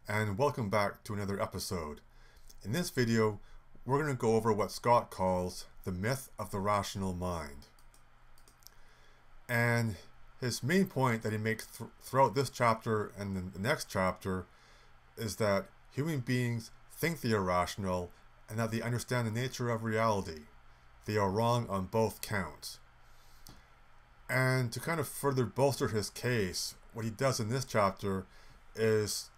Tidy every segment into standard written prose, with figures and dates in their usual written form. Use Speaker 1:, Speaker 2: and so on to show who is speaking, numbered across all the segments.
Speaker 1: and welcome back to another episode. In this video, we're going to go over what Scott calls the myth of the rational mind. And his main point that he makes throughout this chapter and the next chapter is that human beings think they are rational and that they understand the nature of reality. They are wrong on both counts. And to kind of further bolster his case, what he does in this chapter is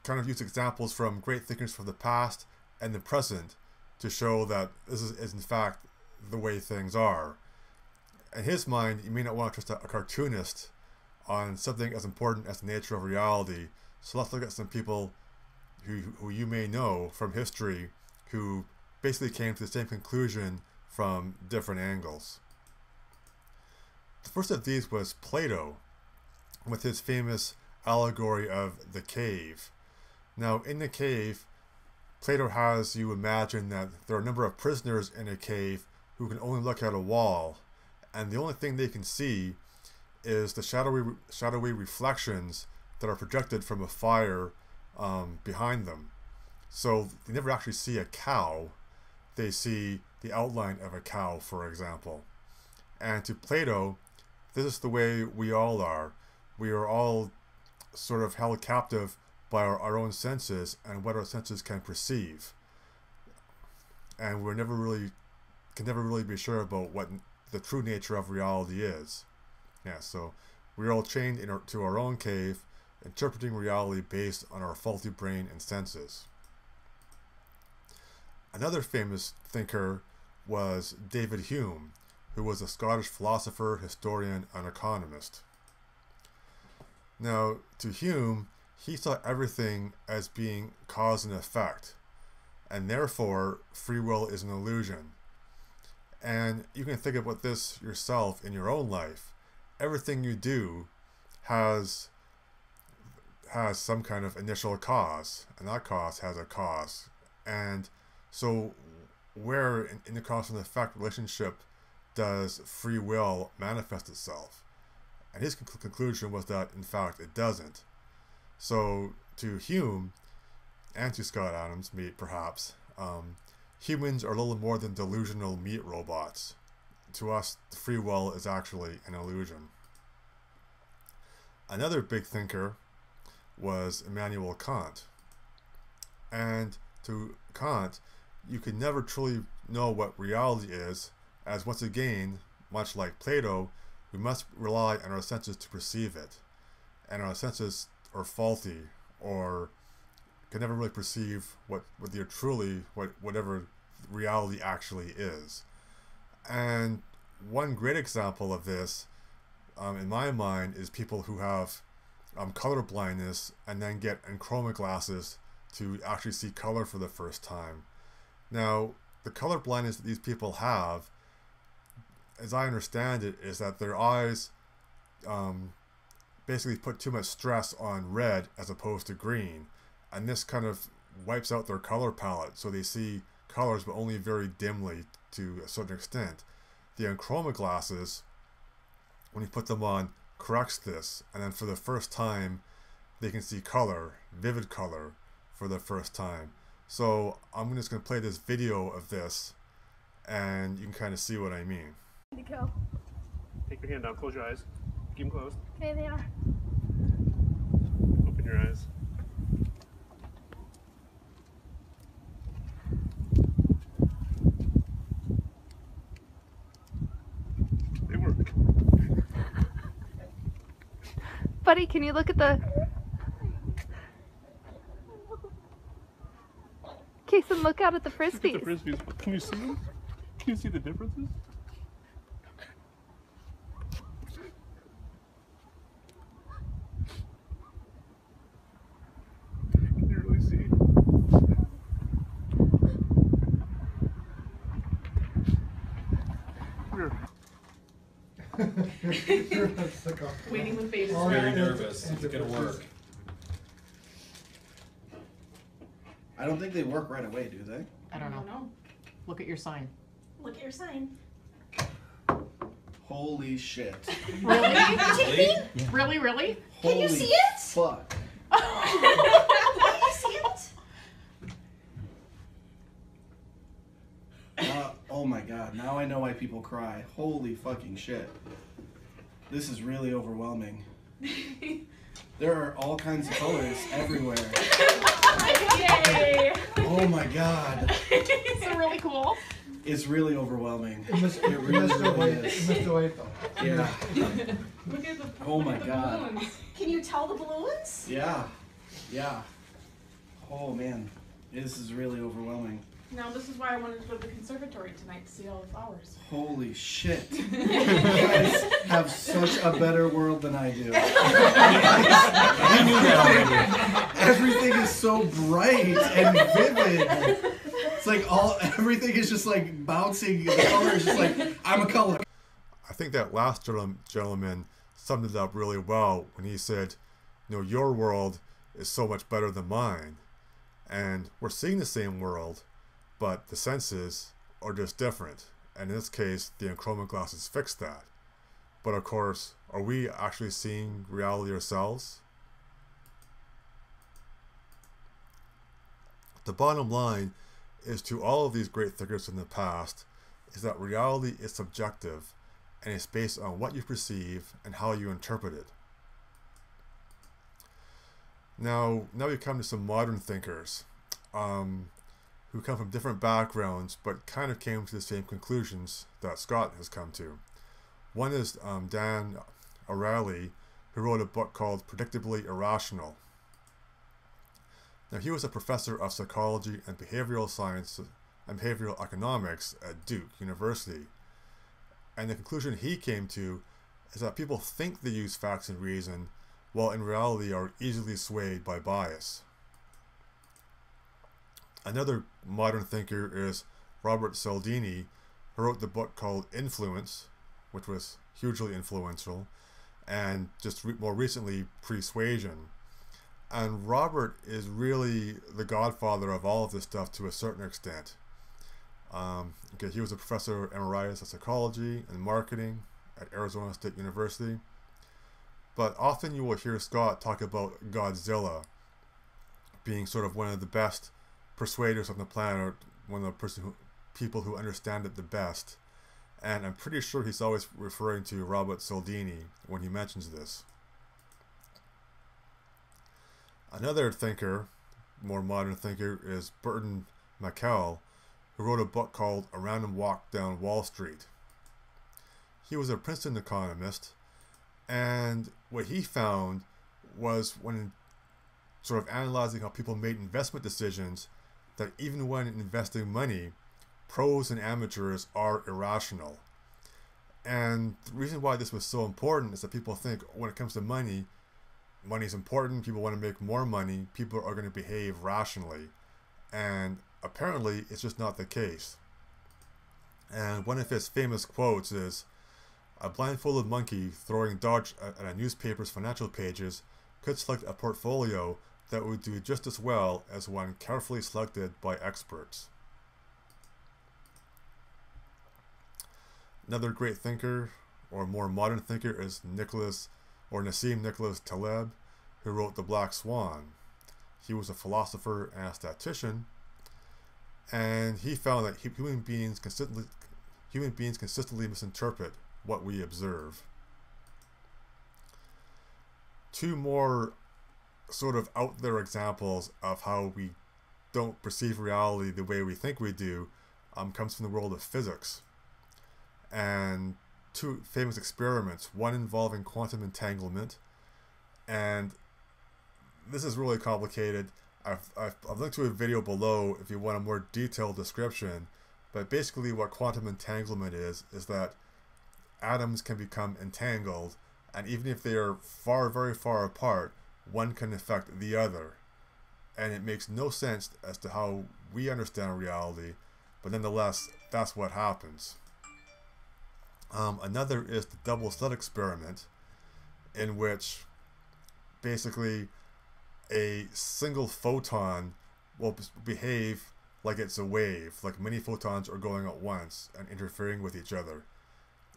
Speaker 1: kind of use examples from great thinkers from the past and the present to show that this is in fact the way things are. In his mind, you may not want to trust a cartoonist on something as important as the nature of reality. So let's look at some people who you may know from history who basically came to the same conclusion from different angles. The first of these was Plato, with his famous allegory of the cave. Now, in the cave, Plato has you imagine that there are a number of prisoners in a cave who can only look at a wall, and the only thing they can see is the shadowy reflections that are projected from a fire behind them. So they never actually see a cow, they see the outline of a cow, for example. And to Plato, this is the way we all are. We are all sort of held captive by our own senses and what our senses can perceive. And we can never really be sure about what the true nature of reality is. Yeah, so we're all chained to our own cave, interpreting reality based on our faulty brain and senses. Another famous thinker was David Hume, who was a Scottish philosopher, historian, and economist. Now, to Hume, he saw everything as being cause and effect, and therefore free will is an illusion. And you can think about this yourself in your own life. Everything you do has some kind of initial cause, and that cause has a cause. And so where in the cause and effect relationship does free will manifest itself? And his conclusion was that, in fact, it doesn't. So, to Hume, and to Scott Adams, perhaps, humans are little more than delusional meat robots. To us, free will is actually an illusion. Another big thinker was Immanuel Kant. And to Kant, you can never truly know what reality is, as once again, much like Plato, we must rely on our senses to perceive it. And our senses are faulty, or can never really perceive whatever reality actually is. And one great example of this, in my mind, is people who have color blindness and then get achromic glasses to actually see color for the first time. Now, the color blindness that these people have, as I understand it, is that their eyes basically put too much stress on red as opposed to green, and this kind of wipes out their color palette, so they see colors but only very dimly to a certain extent. The achromic glasses, when you put them on, corrects this, and then for the first time they can see color, vivid color, for the first time. So I'm just going to play this video of this and you can kind of see what I mean.
Speaker 2: Go.
Speaker 3: Take your hand down, close your eyes. Keep them closed.
Speaker 2: Okay, they are.
Speaker 3: Open your eyes. They work.
Speaker 2: Buddy, can you look at the... Kason, look out at the frisbees.
Speaker 3: Look at the frisbees. Can you see them? Can you see the differences? Can you really see?
Speaker 4: Waiting with faces.
Speaker 5: Very nervous. It's gonna work.
Speaker 6: I don't think they work right away, do they?
Speaker 4: I don't know. Look at your sign.
Speaker 7: Look at your sign.
Speaker 6: Holy shit.
Speaker 4: Really?
Speaker 5: Really?
Speaker 4: Really, really?
Speaker 7: Can you
Speaker 6: Holy
Speaker 7: see it?
Speaker 6: Fuck. god, now I know why people cry. Holy fucking shit. This is really overwhelming. There are all kinds of colors everywhere.
Speaker 7: Yay!
Speaker 6: Oh my god.
Speaker 7: So really cool.
Speaker 6: It's really overwhelming.
Speaker 8: It must
Speaker 6: really
Speaker 8: wait.
Speaker 6: is.
Speaker 8: It must wait though.
Speaker 6: Yeah.
Speaker 7: Look at the
Speaker 6: Oh my god.
Speaker 7: balloons.
Speaker 4: Can you tell the balloons?
Speaker 6: Yeah. Yeah. Oh man. This is really overwhelming.
Speaker 7: Now this is why I wanted to go to the conservatory tonight to see all the flowers.
Speaker 6: Holy shit. You guys have such a better world than I do. Everything is so bright and vivid. It's like everything is just like bouncing. The color is just like, I'm a color.
Speaker 1: I think that last gentleman summed it up really well when he said, you know, your world is so much better than mine. And we're seeing the same world, but the senses are just different. And in this case, the chroma glasses fix that. But of course, are we actually seeing reality ourselves? The bottom line is to all of these great thinkers in the past is that reality is subjective and it's based on what you perceive and how you interpret it. Now we come to some modern thinkers who come from different backgrounds but kind of came to the same conclusions that Scott has come to. One is Dan Ariely, who wrote a book called Predictably Irrational. Now he was a professor of psychology and behavioral science and behavioral economics at Duke University. And the conclusion he came to is that people think they use facts and reason, while in reality are easily swayed by bias. Another modern thinker is Robert Cialdini, who wrote the book called Influence, which was hugely influential, and just more recently, Persuasion. And Robert is really the godfather of all of this stuff to a certain extent. He was a professor emeritus of psychology and marketing at Arizona State University. But often you will hear Scott talk about Godzilla being sort of one of the best persuaders on the planet, or one of the people who understand it the best. And I'm pretty sure he's always referring to Robert Cialdini when he mentions this. Another thinker, more modern thinker, is Burton McCall, who wrote a book called A Random Walk Down Wall Street. He was a Princeton economist, and what he found was, when sort of analyzing how people made investment decisions, that even when investing money, pros and amateurs are irrational. And the reason why this was so important is that people think when it comes to money, money's important, people want to make more money, people are going to behave rationally. And apparently it's just not the case. And one of his famous quotes is, "A blindfolded monkey throwing dodge at a newspaper's financial pages could select a portfolio that would do just as well as one carefully selected by experts." Another great thinker, or more modern thinker, is Nassim Nicholas Taleb, who wrote The Black Swan. He was a philosopher and a statistician, and he found that human beings consistently misinterpret what we observe. Two more sort of out there examples of how we don't perceive reality the way we think we do comes from the world of physics. And two famous experiments, one involving quantum entanglement, and this is really complicated. I've linked to a video below if you want a more detailed description, but basically what quantum entanglement is that atoms can become entangled, and even if they are very far apart, one can affect the other. And it makes no sense as to how we understand reality, but nonetheless, that's what happens. Another is the double slit experiment, in which basically a single photon will behave like it's a wave, like many photons are going at once and interfering with each other.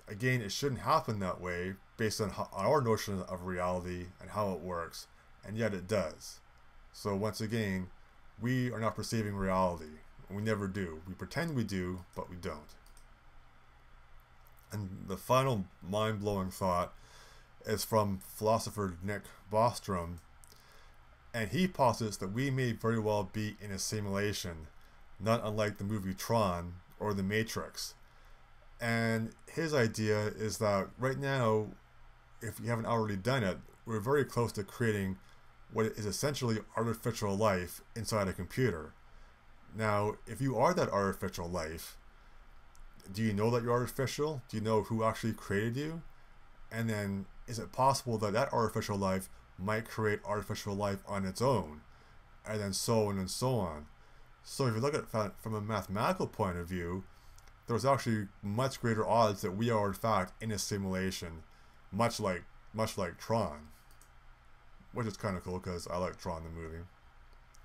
Speaker 1: Again, it shouldn't happen that way based on our notion of reality and how it works, and yet it does. So once again, we are not perceiving reality. We never do. We pretend we do, but we don't. And the final mind-blowing thought is from philosopher Nick Bostrom, and he posits that we may very well be in a simulation, not unlike the movie Tron or The Matrix. And his idea is that right now, if you haven't already done it, we're very close to creating what is essentially artificial life inside a computer. Now, if you are that artificial life, do you know that you're artificial? Do you know who actually created you? And then, is it possible that that artificial life might create artificial life on its own? And then so on and so on. So if you look at it from a mathematical point of view, there's actually much greater odds that we are in fact in a simulation, much like Tron. Which is kind of cool because I like Tron the movie.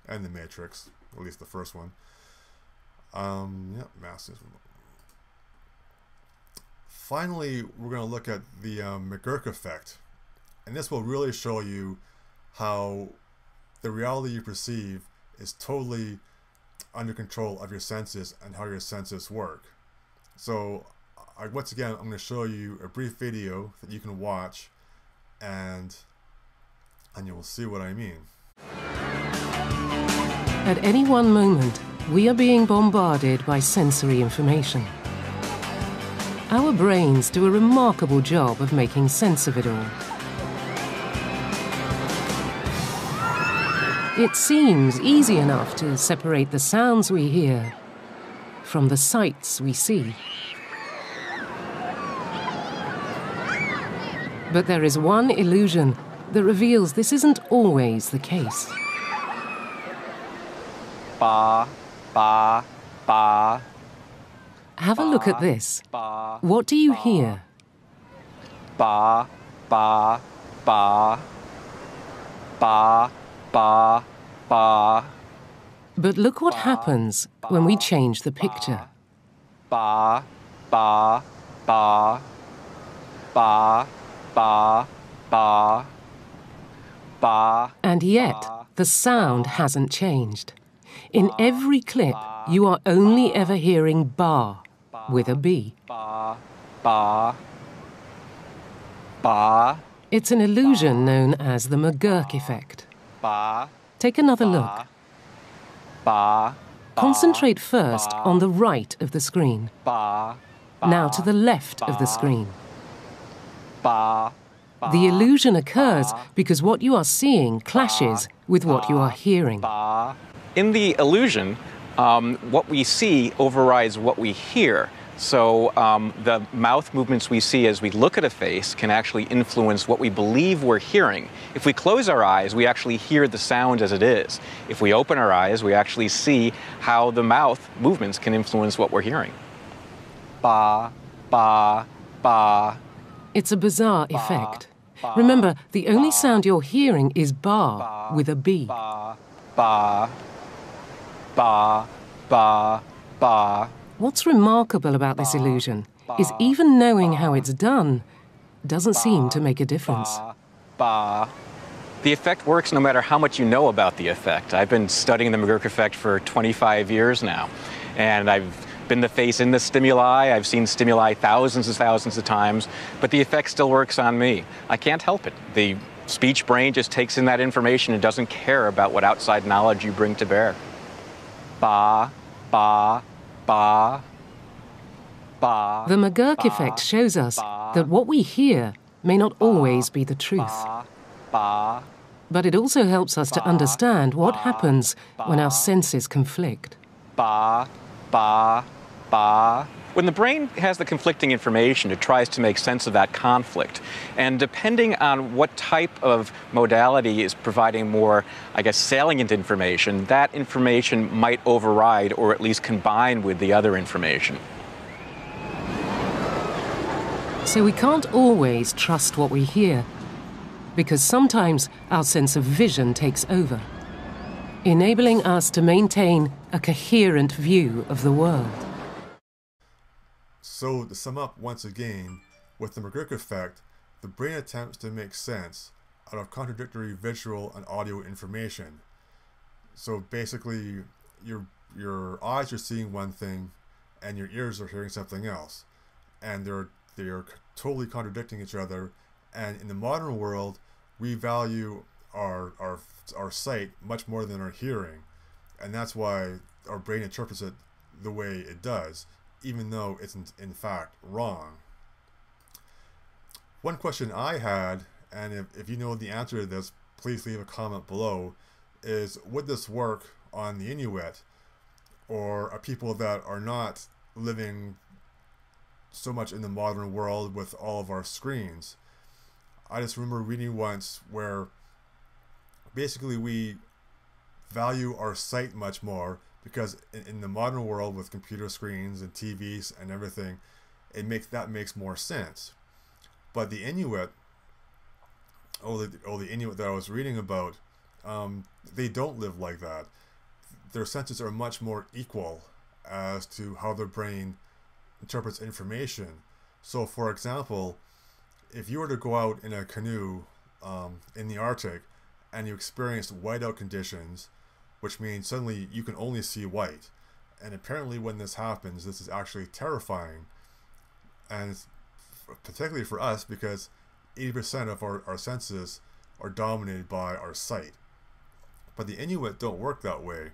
Speaker 1: And The Matrix, at least the first one. Yeah, massive. Finally, we're going to look at the McGurk Effect. And this will really show you how the reality you perceive is totally under control of your senses and how your senses work. So, once again, I'm going to show you a brief video that you can watch, and you will see what I mean.
Speaker 8: At any one moment, we are being bombarded by sensory information. Our brains do a remarkable job of making sense of it all. It seems easy enough to separate the sounds we hear from the sights we see. But there is one illusion that reveals this isn't always the case.
Speaker 9: Ba, ba, ba.
Speaker 8: Have a look at this. What do you hear?
Speaker 9: Ba, ba, ba. Ba, ba, ba.
Speaker 8: But look what happens when we change the picture.
Speaker 9: Ba, ba, ba. Ba, ba, ba. Ba.
Speaker 8: And yet, the sound hasn't changed. In every clip, you are only ever hearing bar with a B.
Speaker 9: Ba, ba, ba.
Speaker 8: It's an illusion known as the McGurk Effect.
Speaker 9: Ba.
Speaker 8: Take another look.
Speaker 9: Ba.
Speaker 8: Concentrate first on the right of the screen.
Speaker 9: Ba.
Speaker 8: Now to the left of the screen.
Speaker 9: Ba.
Speaker 8: The illusion occurs because what you are seeing clashes with what you are hearing.
Speaker 9: In the illusion, what we see overrides what we hear. So the mouth movements we see as we look at a face can actually influence what we believe we're hearing. If we close our eyes, we actually hear the sound as it is. If we open our eyes, we actually see how the mouth movements can influence what we're hearing. Ba, ba, ba.
Speaker 8: It's a bizarre effect. Remember, the only sound you're hearing is bar with a B.
Speaker 9: Ba, ba, ba, ba, ba.
Speaker 8: What's remarkable about this illusion is even knowing how it's done doesn't seem to make a difference.
Speaker 9: Ba. The effect works no matter how much you know about the effect. I've been studying the McGurk effect for 25 years now, and I've been the face in the stimuli. I've seen stimuli thousands of times, but the effect still works on me. I can't help it. The speech brain just takes in that information and doesn't care about what outside knowledge you bring to bear. Ba, ba, ba, ba.
Speaker 8: The McGurk effect shows us that what we hear may not always be the truth.
Speaker 9: Ba.
Speaker 8: But it also helps us to understand what happens when our senses conflict.
Speaker 9: Ba, ba, ba. When the brain has the conflicting information, it tries to make sense of that conflict. And depending on what type of modality is providing more, salient information, that information might override or at least combine with the other information.
Speaker 8: So we can't always trust what we hear, because sometimes our sense of vision takes over, enabling us to maintain a coherent view of the world.
Speaker 1: So, to sum up once again, with the McGurk effect, the brain attempts to make sense out of contradictory visual and audio information. So basically, your eyes are seeing one thing, and your ears are hearing something else. And they're they are totally contradicting each other. And in the modern world, we value our sight much more than our hearing, and that's why our brain interprets it the way it does, even though it's in fact wrong. One question I had, and if you know the answer to this, please leave a comment below, is would this work on the Inuit, or are people that are not living so much in the modern world with all of our screens? I just remember reading once where basically we value our sight much more because in the modern world with computer screens and TVs and everything, that makes more sense. But the Inuit, the Inuit that I was reading about, they don't live like that. Their senses are much more equal as to how their brain interprets information. So for example, if you were to go out in a canoe in the Arctic and you experience whiteout conditions, which means suddenly you can only see white, and apparently when this happens, this is actually terrifying, and particularly for us because 80% of our senses are dominated by our sight. But the Inuit don't work that way.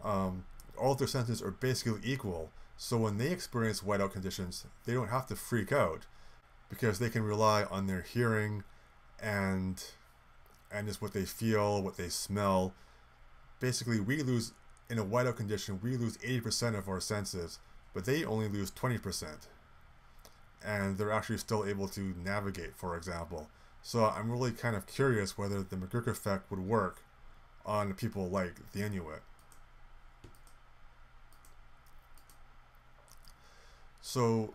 Speaker 1: All of their senses are basically equal, so when they experience whiteout conditions, they don't have to freak out because they can rely on their hearing and just what they feel, what they smell. Basically, in a whiteout condition, we lose 80% of our senses, but they only lose 20%. And they're actually still able to navigate, for example. So I'm really kind of curious whether the McGurk effect would work on people like the Inuit. So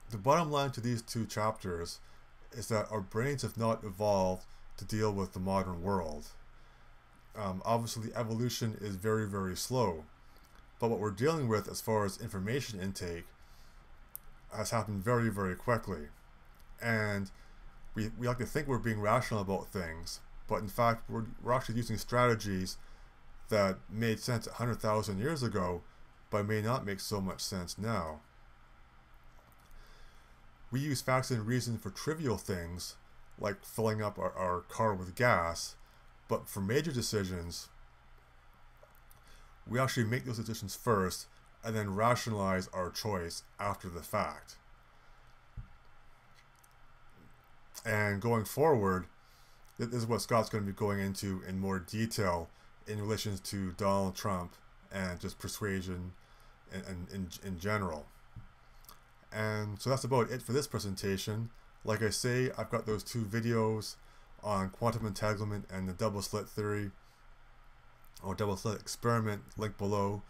Speaker 1: the bottom line to these two chapters is that our brains have not evolved to deal with the modern world. Obviously, evolution is very, very slow, but what we're dealing with as far as information intake has happened very, very quickly. And we like to think we're being rational about things, but in fact, we're actually using strategies that made sense 100,000 years ago, but may not make so much sense now. We use facts and reason for trivial things, like filling up our car with gas, but for major decisions, we actually make those decisions first and then rationalize our choice after the fact. And going forward, this is what Scott's going to be going into in more detail in relation to Donald Trump and just persuasion and in general. And so that's about it for this presentation. Like I say, I've got those two videos on quantum entanglement and the double slit theory or double slit experiment linked below.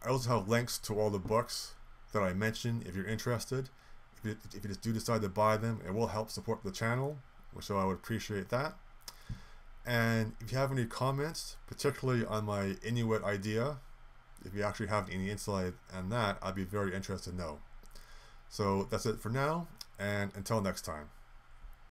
Speaker 1: I also have links to all the books that I mentioned if you're interested. If you just do decide to buy them, it will help support the channel, so I would appreciate that. And if you have any comments, particularly on my Inuit idea, if you actually have any insight on that, I'd be very interested to know. So that's it for now, and until next time.